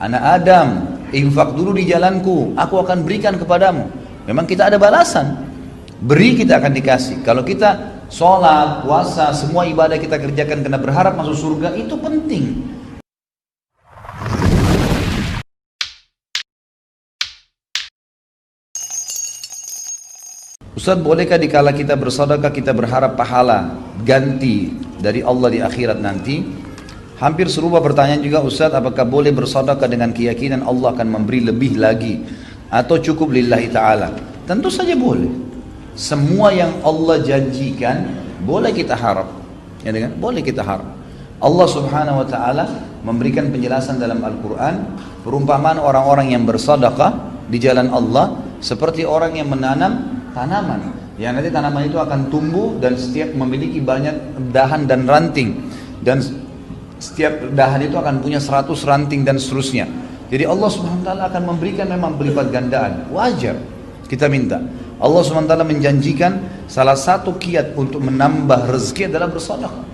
Anak Adam, infak dulu di jalanku, aku akan berikan kepadamu. Memang kita ada balasan. Beri kita akan dikasih. Kalau kita sholat, puasa, semua ibadah kita kerjakan karena berharap masuk surga, itu penting. Ustaz, bolehkah dikala kita bersedekah kita berharap pahala ganti dari Allah di akhirat nanti? Hampir serupa pertanyaan juga Ustaz, apakah boleh bersedekah dengan keyakinan Allah akan memberi lebih lagi atau cukup lillahi ta'ala? Tentu saja boleh. Semua yang Allah janjikan boleh kita harap, ya kan? Boleh kita harap. Allah subhanahu wa ta'ala memberikan penjelasan dalam Al-Quran, perumpamaan orang-orang yang bersedekah di jalan Allah seperti orang yang menanam tanaman, yang nanti tanaman itu akan tumbuh dan setiap memiliki banyak dahan dan ranting, dan setiap dahan itu akan punya 100 ranting dan seterusnya. Jadi Allah subhanahu wa ta'ala akan memberikan memang berlipat gandaan. Wajar kita minta. Allah subhanahu wa ta'ala menjanjikan salah satu kiat untuk menambah rezeki adalah bersedekah.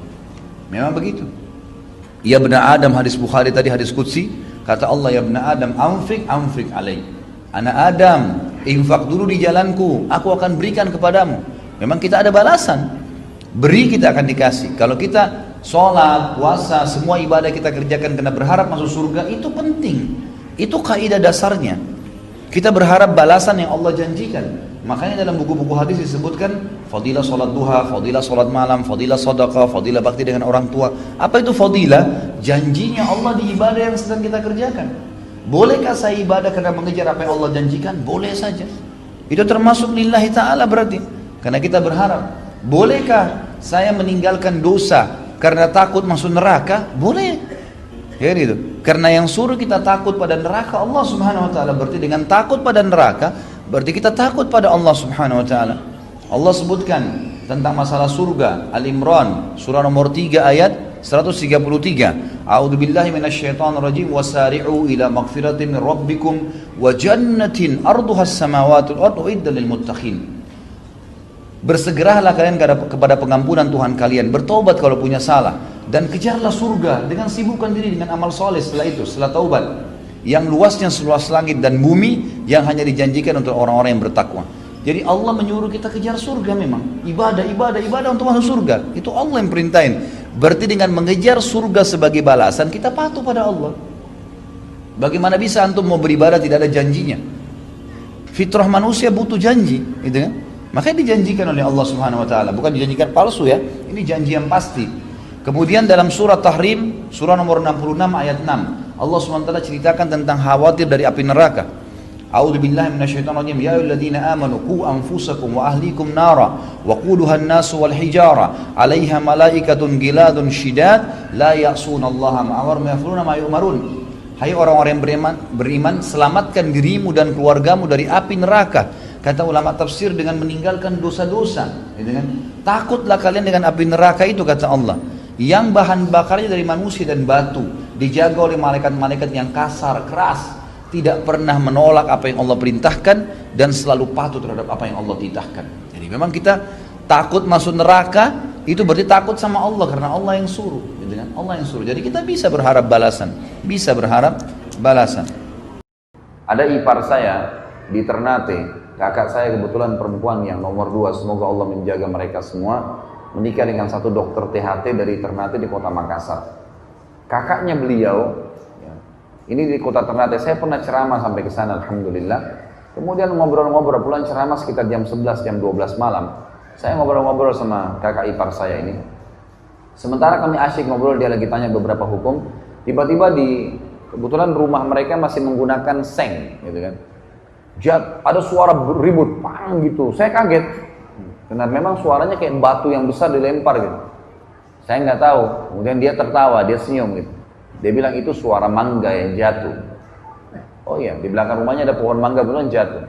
Memang begitu. Ya bena Adam, hadis Bukhari tadi, hadis Qudsi, kata Allah, ya bena Adam, anfik alaih. Anak Adam, infak dulu di jalanku, aku akan berikan kepadamu. Memang kita ada balasan. Beri kita akan dikasih. Kalau kita sholat, puasa, semua ibadah kita kerjakan karena berharap masuk surga, itu penting. Itu kaidah dasarnya. Kita berharap balasan yang Allah janjikan. Makanya dalam buku-buku hadis disebutkan fadilah sholat duha, fadilah sholat malam, fadilah sedekah, fadilah bakti dengan orang tua. Apa itu fadilah? Janjinya Allah di ibadah yang sedang kita kerjakan. Bolehkah saya ibadah karena mengejar apa yang Allah janjikan? Boleh saja. Itu termasuk lillahi ta'ala berarti. Karena kita berharap. Bolehkah saya meninggalkan dosa karena takut masuk neraka? Boleh. Ya gitu. Karena yang suruh kita takut pada neraka Allah subhanahu wa ta'ala. Berarti dengan takut pada neraka, berarti kita takut pada Allah subhanahu wa ta'ala. Allah sebutkan tentang masalah surga. Al-Imran surah nomor 3 ayat 133. A'udzubillahi minasyaitonir rajim, wasari'u ila maghfiratin min rabbikum wa jannatin arduhas samawati wal ardu uiddat lil muttaqin. Bersegeralah kalian kepada pengampunan Tuhan kalian, bertobat kalau punya salah, dan kejarlah surga dengan sibukkan diri dengan amal soleh setelah taubat, yang luasnya seluas langit dan bumi, yang hanya dijanjikan untuk orang-orang yang bertakwa. Jadi Allah menyuruh kita kejar surga memang. Ibadah untuk masuk surga. Itu Allah yang perintahin. Berarti dengan mengejar surga sebagai balasan, kita patuh pada Allah. Bagaimana bisa antum mau beribadah tidak ada janjinya? Fitrah manusia butuh janji, gitu kan? Makanya dijanjikan oleh Allah subhanahu wa ta'ala. Bukan dijanjikan palsu ya. Ini janji yang pasti. Kemudian dalam surah Tahrim, surah nomor 66 ayat 6, Allah subhanahu wa ta'ala ceritakan tentang khawatir dari api neraka. A'udzubillahi minasyaitonir rajim. Ya ayyuhalladzina amanu qu anfusakum wa ahlikum nara waquduha an-nasu wal hijara 'alaiha malaikatun giladun syidad la ya'sunallaha ma amara wa yaf'aluna ma yu'marun. Hai orang-orang yang beriman, selamatkan dirimu dan keluargamu dari api neraka. Kata ulama tafsir, dengan meninggalkan dosa-dosa, gitu kan? Takutlah kalian dengan api neraka itu, kata Allah, yang bahan bakarnya dari manusia dan batu, dijaga oleh malaikat-malaikat yang kasar, keras, tidak pernah menolak apa yang Allah perintahkan dan selalu patuh terhadap apa yang Allah titahkan. Jadi memang kita takut masuk neraka, itu berarti takut sama Allah karena Allah yang suruh, gitu kan? Allah yang suruh. Jadi kita bisa berharap balasan, Ada ipar saya di Ternate, kakak saya kebetulan perempuan yang nomor 2, semoga Allah menjaga mereka semua, menikah dengan satu dokter THT dari Ternate di kota Makassar. Kakaknya beliau, ya, ini di kota Ternate, saya pernah ceramah sampai ke sana, alhamdulillah. Kemudian ngobrol-ngobrol, pulang ceramah sekitar jam 11, jam 12 malam. Saya ngobrol-ngobrol sama kakak ipar saya ini. Sementara kami asyik ngobrol, dia lagi tanya beberapa hukum. Tiba-tiba kebetulan rumah mereka masih menggunakan seng, gitu kan. Ada suara ribut, pang gitu. Saya kaget, karena memang suaranya kayak batu yang besar dilempar gitu. Saya nggak tahu. Kemudian dia tertawa, dia senyum gitu. Dia bilang itu suara mangga yang jatuh. Oh iya, di belakang rumahnya ada pohon mangga beneran jatuh.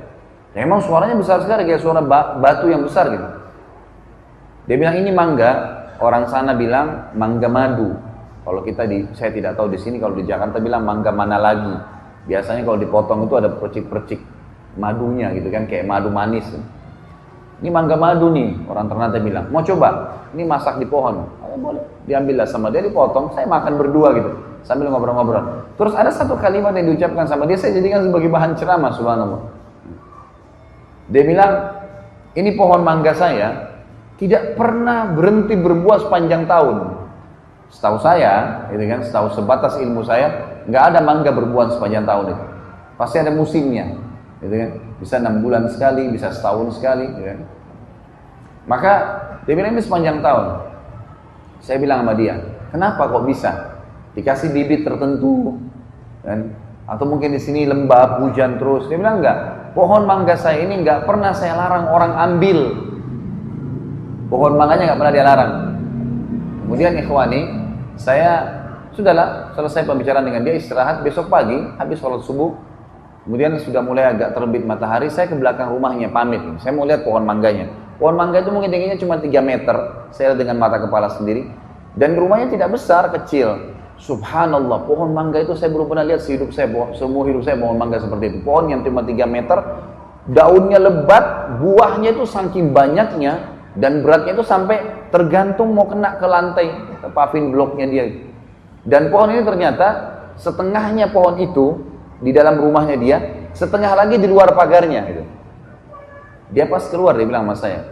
Ya, memang suaranya besar sekali, kayak suara batu yang besar gitu. Dia bilang ini mangga, orang sana bilang mangga madu. Kalau saya tidak tahu di sini, kalau di Jakarta bilang mangga mana lagi. Biasanya kalau dipotong itu ada percik-percik madunya gitu kan, kayak madu manis. Ini mangga madu nih, orang Ternate bilang. Mau coba? Ini masak di pohon. Oh, boleh. Diambillah sama dia, dipotong. Saya makan berdua gitu. sambil ngobrol-ngobrol. Terus ada satu kalimat yang diucapkan sama dia, saya jadikan sebagai bahan ceramah, subhanallah. Dia bilang, ini pohon mangga saya tidak pernah berhenti berbuah sepanjang tahun. Setahu saya, gitu kan, setahu sebatas ilmu saya, nggak ada mangga berbuah sepanjang tahun itu. Pasti ada musimnya, gitu kan. Bisa 6 bulan sekali, bisa setahun sekali, gitu kan. Maka dia bilang ini sepanjang tahun. Saya bilang sama dia, kenapa kok bisa? Dikasih bibit tertentu, kan? Atau mungkin di sini lembab, hujan terus. Dia bilang enggak. Pohon mangga saya ini nggak pernah saya larang orang ambil. Pohon mangganya nggak pernah dia larang. Kemudian ikhwani, saya sudahlah selesai pembicaraan dengan dia, istirahat. Besok pagi habis sholat subuh, kemudian sudah mulai agak terbit matahari, saya ke belakang rumahnya pamit. Saya mau lihat pohon mangganya. Pohon mangga itu mungkin tingginya cuma 3 meter. Saya lihat dengan mata kepala sendiri. Dan rumahnya tidak besar, kecil. Subhanallah, pohon mangga itu saya belum pernah lihat sehidup saya, semua hidup saya pohon mangga seperti itu. Pohon yang cuma 3 meter, daunnya lebat, buahnya itu saking banyaknya, dan beratnya itu sampai tergantung mau kena ke lantai, ke paving bloknya dia. Dan pohon ini ternyata setengahnya pohon itu di dalam rumahnya dia, setengah lagi di luar pagarnya. Gitu. Dia pas keluar, dia bilang sama saya,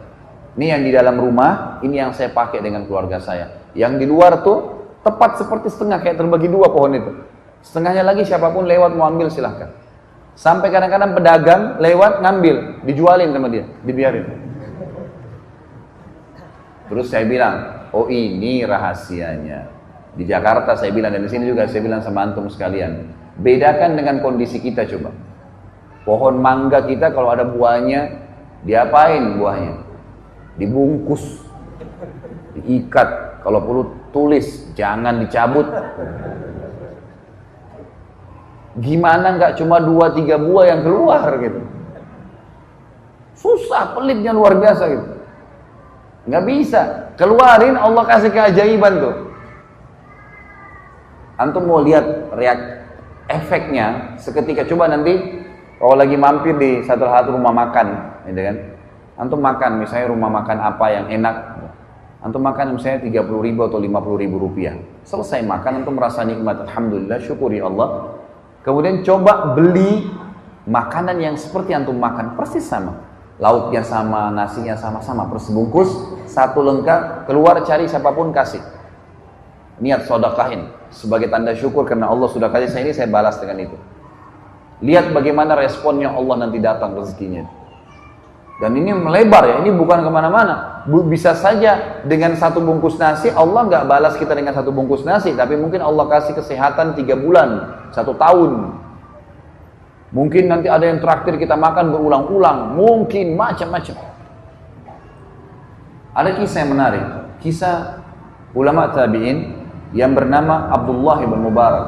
ini yang di dalam rumah, ini yang saya pakai dengan keluarga saya. Yang di luar tuh, tepat seperti setengah, kayak terbagi 2 pohon itu. Setengahnya lagi siapapun lewat mau ambil silahkan. Sampai kadang-kadang pedagang lewat ngambil, dijualin sama dia, dibiarin. Terus saya bilang, oh ini rahasianya. Di Jakarta saya bilang, dan di sini juga saya bilang sama antum sekalian, bedakan dengan kondisi kita coba. Pohon mangga kita kalau ada buahnya, diapain buahnya? Dibungkus, diikat. Kalau perlu tulis, jangan dicabut. Gimana nggak cuma 2-3 buah yang keluar gitu? Susah, pelitnya luar biasa gitu. Nggak bisa. Keluarin, Allah kasih keajaiban tuh. Antum mau lihat efeknya seketika. Coba nanti kalau lagi mampir di satu rumah makan, gitu kan? Antum makan, misalnya rumah makan apa yang enak. Antum makan misalnya 30.000 atau 50.000 rupiah. Selesai makan, antum merasa nikmat. Alhamdulillah, syukuri Allah. Kemudian coba beli makanan yang seperti antum makan, persis sama. Lauknya sama, nasinya sama-sama, persis bungkus, satu lengkap, keluar cari siapapun kasih. Niat sedekahin sebagai tanda syukur karena Allah sudah kasih saya ini, saya balas dengan itu. Lihat bagaimana responnya Allah nanti datang rezekinya. Dan ini melebar ya, ini bukan kemana-mana. Bisa saja dengan 1 bungkus nasi, Allah nggak balas kita dengan 1 bungkus nasi, tapi mungkin Allah kasih kesehatan 3 bulan, 1 tahun. Mungkin nanti ada yang traktir kita makan berulang-ulang, mungkin macam-macam. Ada kisah yang menarik, kisah ulama tabi'in yang bernama Abdullah bin Mubarak.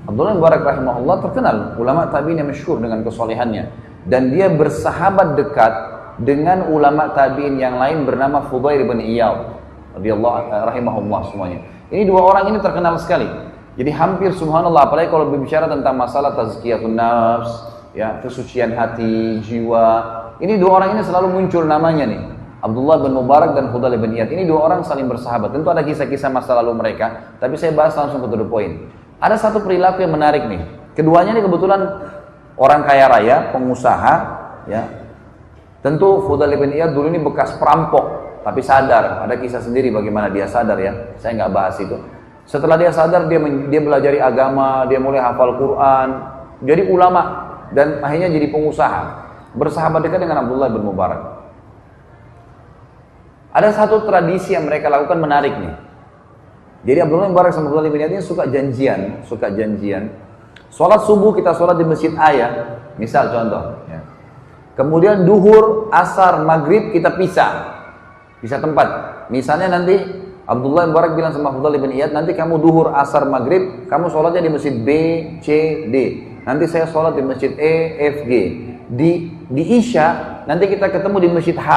Abdullah bin Mubarak rahimahullah terkenal, ulama tabi'in yang masyhur dengan kesolehannya. Dan dia bersahabat dekat dengan ulama tabi'in yang lain bernama Fudail bin Iyad radhiyallahu rahimahullah semuanya. Ini 2 orang ini terkenal sekali. Jadi hampir subhanallah, apalagi kalau berbicara tentang masalah tazkiyatun nafs, ya, kesucian hati, jiwa. Ini 2 orang ini selalu muncul namanya nih. Abdullah bin Mubarak dan Fudail bin Iyad. Ini 2 orang saling bersahabat. Tentu ada kisah-kisah masa lalu mereka, tapi saya bahas langsung ke the point. Ada satu perilaku yang menarik nih. Keduanya ini kebetulan orang kaya raya, pengusaha, ya. Tentu Fudail bin Iyad dulu ini bekas perampok, tapi sadar. Ada kisah sendiri bagaimana dia sadar ya. Saya nggak bahas itu. Setelah dia sadar, dia belajari agama, dia mulai hafal Quran, jadi ulama, dan akhirnya jadi pengusaha. Bersahabat dekat dengan Abdullah bin Mubarak. Ada satu tradisi yang mereka lakukan menarik nih. Jadi Abdullah bin Mubarak sama Fudail bin Iyad ini suka janjian. Sholat subuh kita sholat di masjid A ya, misal contoh. Ya. Kemudian duhur, asar, maghrib kita pisah tempat. Misalnya nanti Abdullah bin Mubarak bilang sama Fudail bin Iyad, nanti kamu duhur, asar, maghrib, kamu sholatnya di masjid B, C, D. Nanti saya sholat di masjid E, F, G. Di Isya, nanti kita ketemu di masjid H.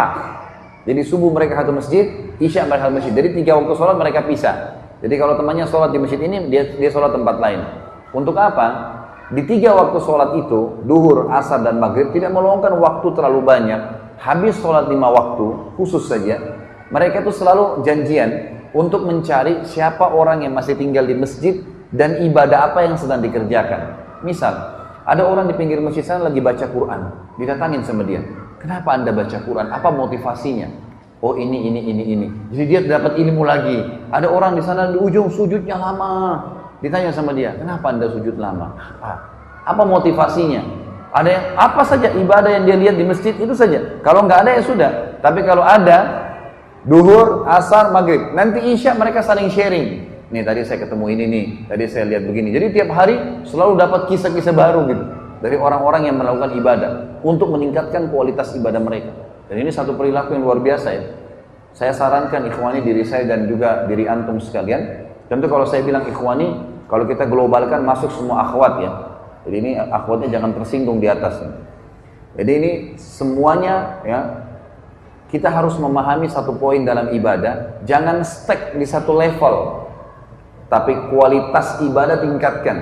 Jadi subuh mereka satu masjid, Isya mereka satu masjid. Jadi 3 waktu sholat mereka pisah. Jadi kalau temannya sholat di masjid ini, dia sholat tempat lain. Untuk apa? Di 3 waktu sholat itu, duhur, asar, dan maghrib, tidak meluangkan waktu terlalu banyak. Habis sholat 5 waktu, khusus saja, mereka itu selalu janjian. untuk mencari siapa orang yang masih tinggal di masjid dan ibadah apa yang sedang dikerjakan. Misal, ada orang di pinggir masjid sana lagi baca Quran, didatangin sama dia. Kenapa Anda baca Quran? Apa motivasinya? Oh ini. Jadi dia dapat ilmu lagi. Ada orang di sana di ujung sujudnya lama. Ditanya sama dia, kenapa Anda sujud lama? Apa motivasinya? Ada yang apa saja ibadah yang dia lihat di masjid itu saja. Kalau nggak ada ya sudah. Tapi kalau ada, duhur, asar, maghrib, nanti isya mereka saling sharing. Nih tadi saya ketemu ini nih, tadi saya lihat begini. Jadi tiap hari selalu dapat kisah-kisah baru gitu dari orang-orang yang melakukan ibadah untuk meningkatkan kualitas ibadah mereka. Dan ini satu perilaku yang luar biasa ya. Saya sarankan ikhwani diri saya dan juga diri antum sekalian. Tentu kalau saya bilang ikhwani, kalau kita globalkan masuk semua akhwat ya. Jadi ini akhwatnya jangan tersinggung di atas. Jadi ini semuanya ya. Kita harus memahami satu poin dalam ibadah, jangan stuck di satu level. Tapi kualitas ibadah tingkatkan.